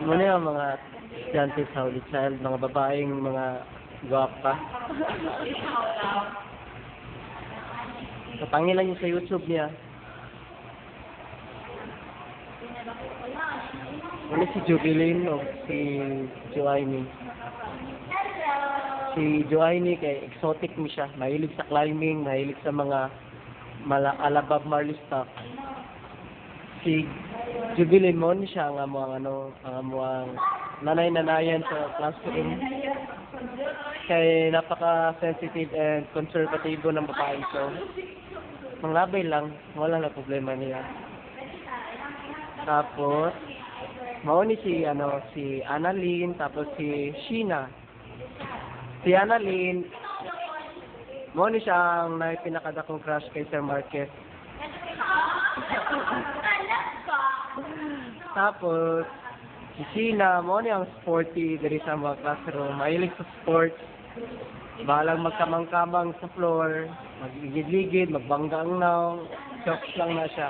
Muna yung mga estudyante sa Holy Child, mga babaeng mga gwapa. Napangilan niyo sa YouTube niya. Muna si Jubilin o si Joanny. Si Joanny kay exotic mo siya. Mahilig sa climbing, mahilig sa mga alabab Marley stuff. Si Jubilin mo ni siya nga mo ang nanay-nanayan sa classroom. Kay napaka-sensitive and conservative ng babae ko. Manglabay lang, wala na problema niya. Tapos mao ni si Annalyn, tapos si Sheena. Si Annalyn, mao ni siya ang pinakadakong crush kay Sir Marquez. Tapos si Sheena, mao ni ang sporty diri sa mga classroom, mahilig sa sports. Bahalang magkamang-kamang sa floor, magligid-ligid, magbangga ang naw, jokes lang na siya.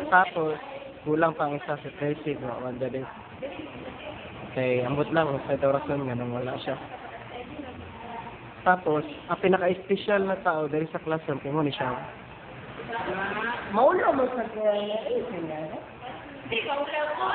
Tapos, kulang pang isa si Tracy, wanda din. Kaya ambot lang, sa rason nga nang wala siya. Tapos, ang pinaka-special na tao dahil sa classroom, kaya mo ni siya. Maulo mo sa kaya niya. Hindi ka ulo ko.